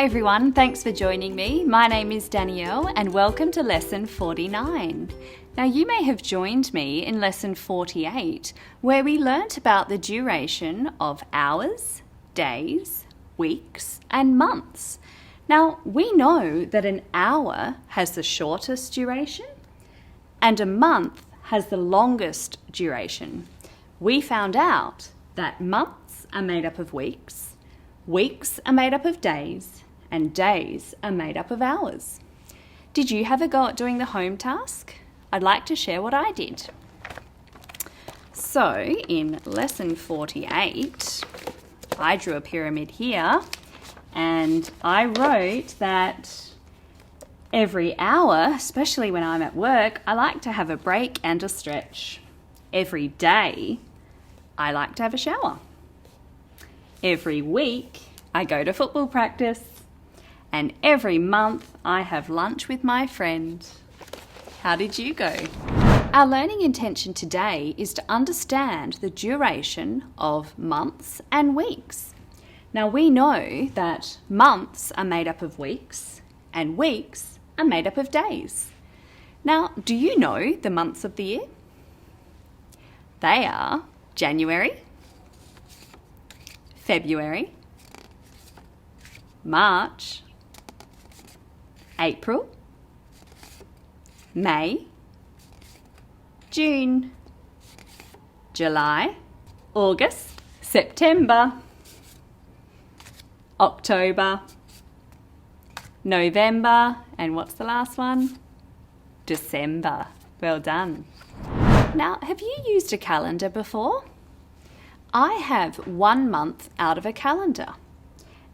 everyone, thanks for joining me. My name is Danielle and welcome to lesson 49. Now you may have joined me in lesson 48 where we learnt about the duration of hours, days, weeks and months. Now we know that an hour has the shortest duration and a month has the longest duration. We found out that months are made up of weeks, weeks are made up of days, and days are made up of hours. Did you have a go at doing the home task? I'd like to share what I did. So in lesson 48, I drew a pyramid here and I wrote that every hour, especially when I'm at work, I like to have a break and a stretch. Every day, I like to have a shower. Every week, I go to football practice. And every month, I have lunch with my friend. How did you go? Our learning intention today is to understand the duration of months and weeks. Now, we know that months are made up of weeks and weeks are made up of days. Now, do you know the months of the year? They are January, February, March, April, May, June, July, August, September, October, November, and what's the last one? December. Well done. Now, have you used a calendar before? I have 1 month out of a calendar,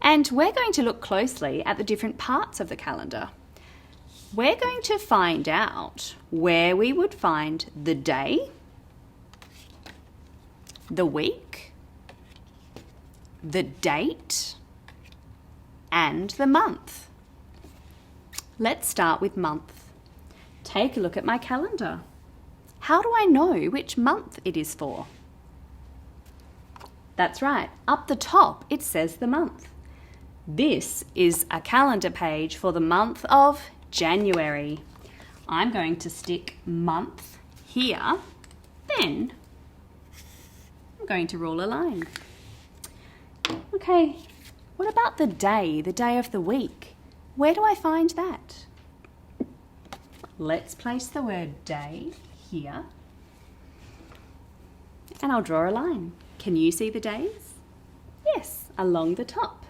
and we're going to look closely at the different parts of the calendar. We're going to find out where we would find the day, the week, the date, and the month. Let's start with month. Take a look at my calendar. How do I know which month it is for? That's right, up the top it says the month. This is a calendar page for the month of January. I'm going to stick month here, then I'm going to draw a line. Okay, what about the day of the week? Where do I find that? Let's place the word day here and I'll draw a line. Can you see the days? Yes, along the top.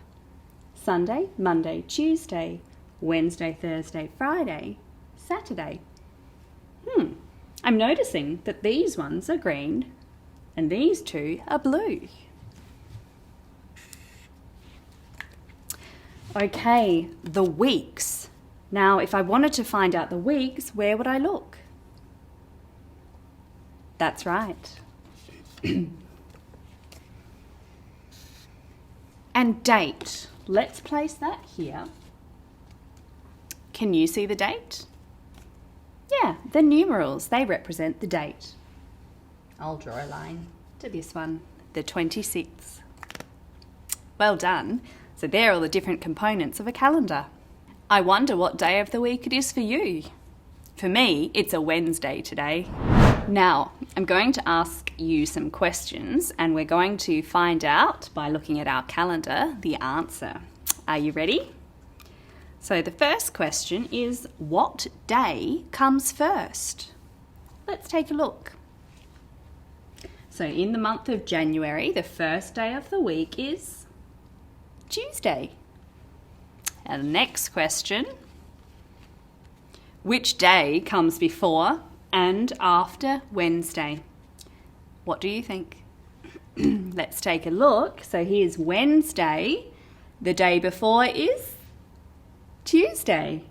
Sunday, Monday, Tuesday, Wednesday, Thursday, Friday, Saturday. I'm noticing that these ones are green and these two are blue. Okay, the weeks. Now, if I wanted to find out the weeks, where would I look? That's right. And date. Let's place that here. Can you see the date? Yeah, the numerals, they represent the date. I'll draw a line to this one, the 26th. Well done. So there are all the different components of a calendar. I wonder what day of the week it is for you. For me, it's a Wednesday today. Now, I'm going to ask you some questions and we're going to find out by looking at our calendar the answer. Are you ready? So the first question is, what day comes first? Let's take a look. So in the month of January, the first day of the week is Tuesday. And the next question, which day comes before and after Wednesday? What do you think? Let's take a look. So here's Wednesday. The day before is Tuesday.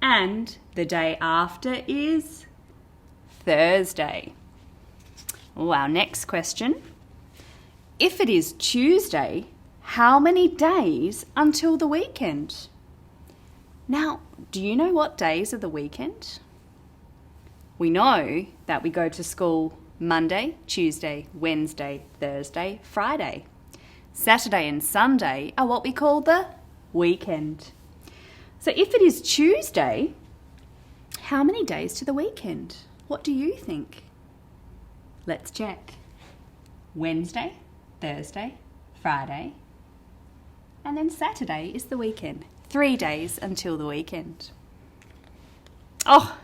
And the day after is Thursday. Oh, our next question. If it is Tuesday, how many days until the weekend? Now, do you know what days are the weekend? We know that we go to school Monday, Tuesday, Wednesday, Thursday, Friday. Saturday and Sunday are what we call the weekend. So if it is Tuesday, how many days to the weekend? What do you think? Let's check. Wednesday, Thursday, Friday, and then Saturday is the weekend. 3 days until the weekend. Oh,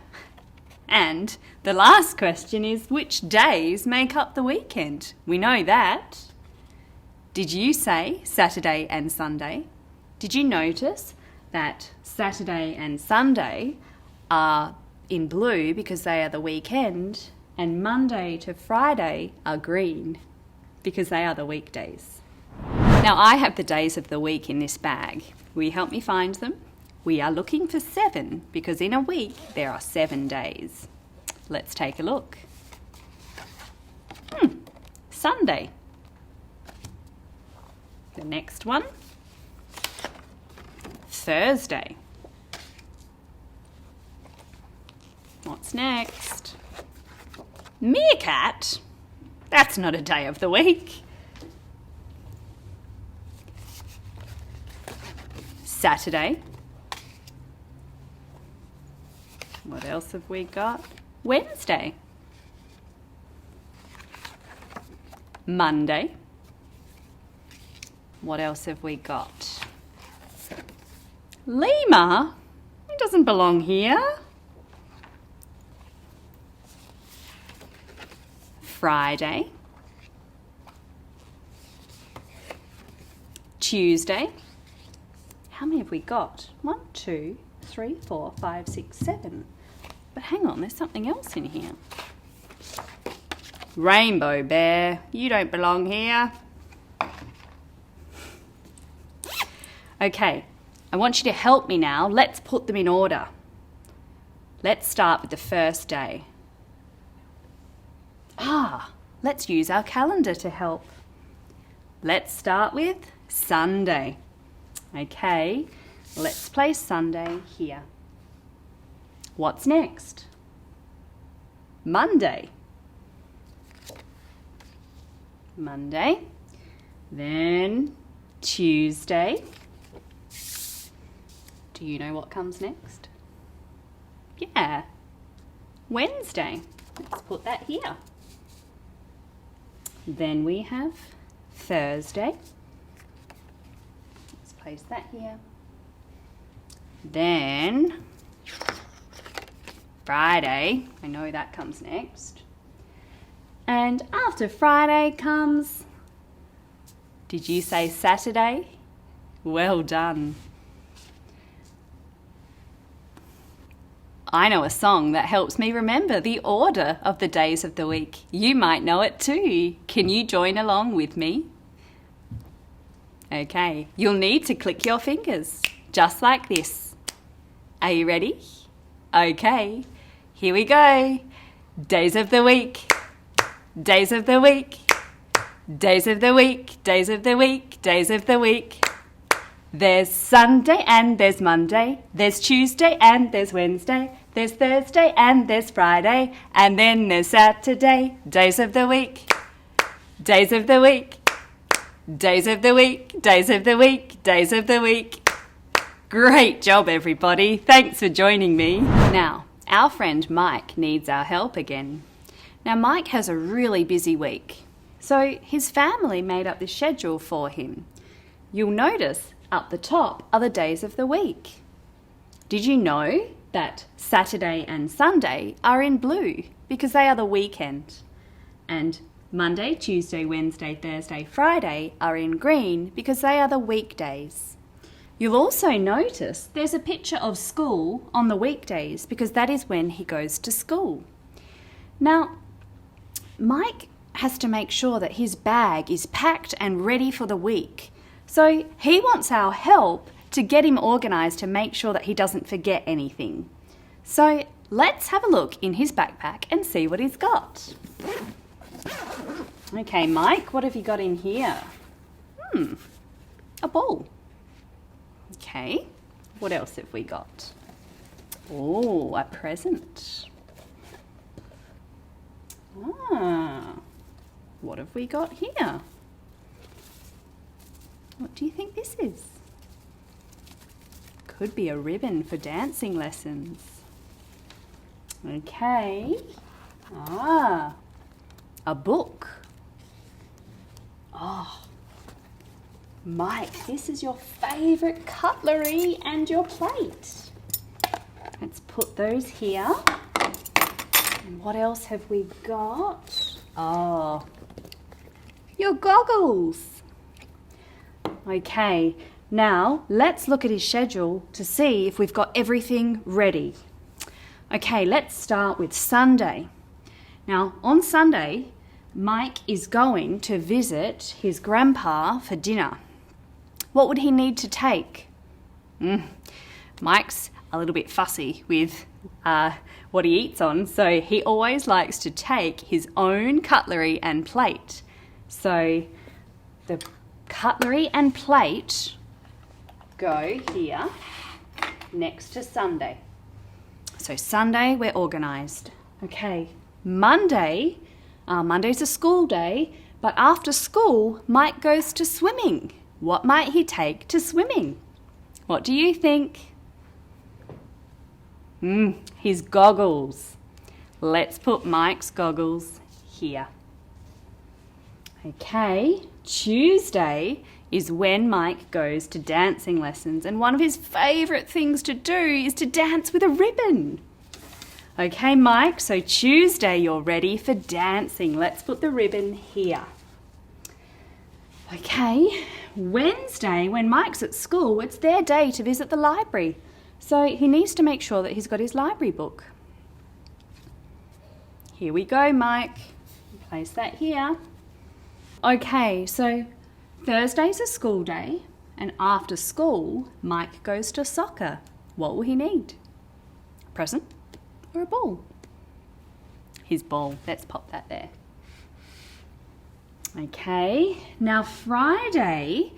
and the last question is, which days make up the weekend? We know that. Did you say Saturday and Sunday? Did you notice that Saturday and Sunday are in blue because they are the weekend, and Monday to Friday are green because they are the weekdays? Now I have the days of the week in this bag. Will you help me find them? We are looking for 7 because in a week there are 7 days. Let's take a look. Sunday. The next one. Thursday. What's next? Meerkat? That's not a day of the week. Saturday. What else have we got? Wednesday. Monday. What else have we got? Lemur? It doesn't belong here. Friday. Tuesday. How many have we got? 1, 2, 3, 4, 5, 6, 7. But hang on, there's something else in here. Rainbow bear, you don't belong here. Okay, I want you to help me now. Let's put them in order. Let's start with the first day. Let's use our calendar to help. Let's start with Sunday. Okay, let's place Sunday here. What's next? Monday. Monday. Then Tuesday. Do you know what comes next? Yeah, Wednesday. Let's put that here. Then we have Thursday. Let's place that here. Then Friday. I know that comes next. And after Friday comes, did you say Saturday? Well done. I know a song that helps me remember the order of the days of the week. You might know it too. Can you join along with me? Okay, you'll need to click your fingers, just like this. Are you ready? Okay, here we go. Days of the week. Days of the week. Days of the week. Days of the week. Days of the week. There's Sunday and there's Monday, there's Tuesday and there's Wednesday, there's Thursday and there's Friday, and then there's Saturday. Days of the week, days of the week, days of the week, days of the week, days of the week. Great job, everybody. Thanks for joining me. Now, our friend Mike needs our help again. Now, Mike has a really busy week, so his family made up this schedule for him. You'll notice up the top are the days of the week. Did you know that Saturday and Sunday are in blue because they are the weekend? And Monday, Tuesday, Wednesday, Thursday, Friday are in green because they are the weekdays. You'll also notice there's a picture of school on the weekdays because that is when he goes to school. Now, Mike has to make sure that his bag is packed and ready for the week. So he wants our help to get him organised to make sure that he doesn't forget anything. So let's have a look in his backpack and see what he's got. Okay, Mike, what have you got in here? A ball. Okay, what else have we got? Oh, a present. What have we got here? What do you think this is? Could be a ribbon for dancing lessons. Okay. A book. Oh, Mike, this is your favourite cutlery and your plate. Let's put those here. And what else have we got? Oh, your goggles. Okay, now let's look at his schedule to see if we've got everything ready. Okay, let's start with Sunday. Now, on Sunday, Mike is going to visit his grandpa for dinner. What would he need to take? Mike's a little bit fussy with what he eats on, so he always likes to take his own cutlery and plate. So the cutlery and plate go here next to Sunday. So Sunday, we're organised. Okay, Monday, Monday's a school day, but after school, Mike goes to swimming. What might he take to swimming? What do you think? His goggles. Let's put Mike's goggles here. Okay, Tuesday is when Mike goes to dancing lessons, and one of his favourite things to do is to dance with a ribbon. Okay, Mike, so Tuesday you're ready for dancing. Let's put the ribbon here. Okay, Wednesday, when Mike's at school, it's their day to visit the library. So he needs to make sure that he's got his library book. Here we go, Mike. Place that here. Okay, so Thursday's a school day, and after school, Mike goes to soccer. What will he need? A present or a ball? His ball. Let's pop that there. Okay, now Friday's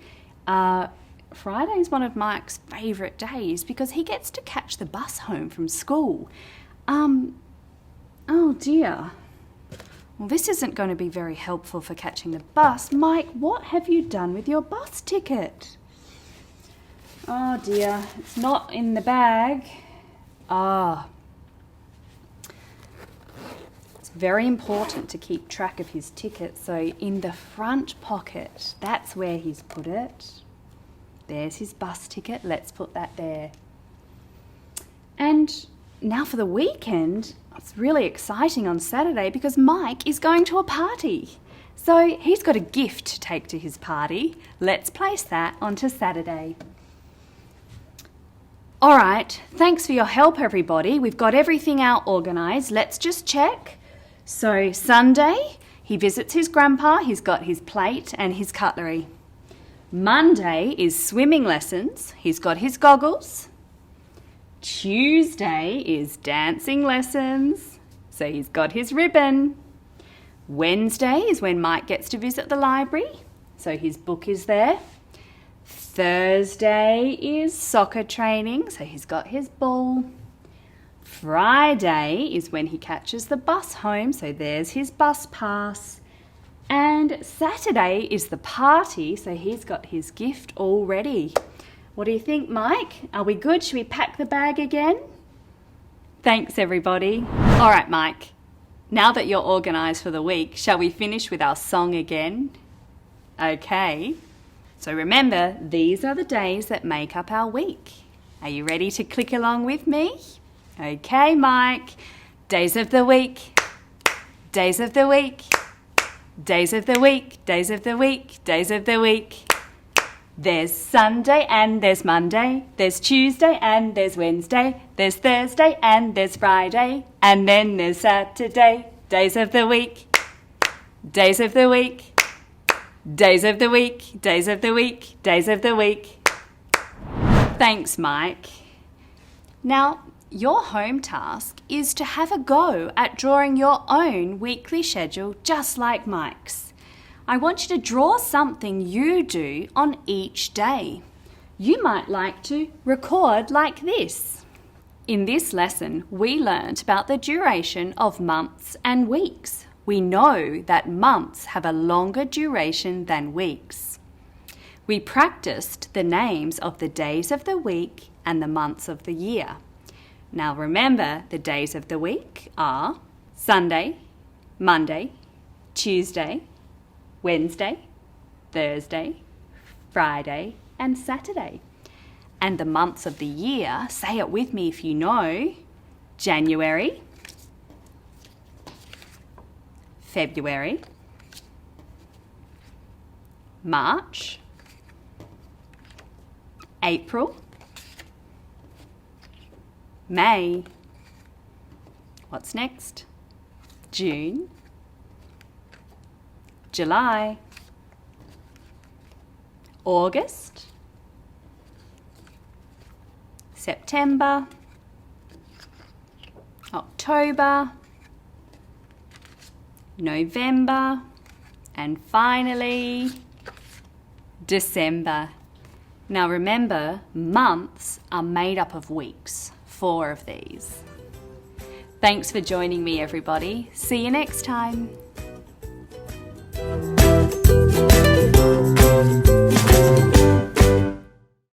one of Mike's favourite days because he gets to catch the bus home from school. Oh dear. Well, this isn't going to be very helpful for catching the bus. Mike, what have you done with your bus ticket? Oh dear, it's not in the bag. It's very important to keep track of his ticket. So in the front pocket, that's where he's put it. There's his bus ticket. Let's put that there. And now for the weekend, it's really exciting on Saturday because Mike is going to a party. So he's got a gift to take to his party. Let's place that onto Saturday. All right, thanks for your help, everybody. We've got everything out organised. Let's just check. So Sunday, he visits his grandpa. He's got his plate and his cutlery. Monday is swimming lessons. He's got his goggles. Tuesday is dancing lessons. So he's got his ribbon. Wednesday is when Mike gets to visit the library. So his book is there. Thursday is soccer training. So he's got his ball. Friday is when he catches the bus home. So there's his bus pass. And Saturday is the party, so he's got his gift all ready. What do you think, Mike? Are we good? Should we pack the bag again? Thanks, everybody. All right, Mike. Now that you're organised for the week, shall we finish with our song again? Okay. So remember, these are the days that make up our week. Are you ready to click along with me? Okay, Mike. Days of the week. Days of the week. Days of the week, days of the week, days of the week. There's Sunday and there's Monday. There's Tuesday and there's Wednesday. There's Thursday and there's Friday. And then there's Saturday. Days of the week. Days of the week. Days of the week. Days of the week. Days of the week. Thanks, Mike. Now, your home task is to have a go at drawing your own weekly schedule just like Mike's. I want you to draw something you do on each day. You might like to record like this. In this lesson, we learnt about the duration of months and weeks. We know that months have a longer duration than weeks. We practiced the names of the days of the week and the months of the year. Now remember, the days of the week are Sunday, Monday, Tuesday, Wednesday, Thursday, Friday, and Saturday. And the months of the year, say it with me if you know: January, February, March, April, May. What's next? June, July, August, September, October, November, and finally, December. Now remember, months are made up of weeks, 4 of these. Thanks for joining me, everybody. See you next time.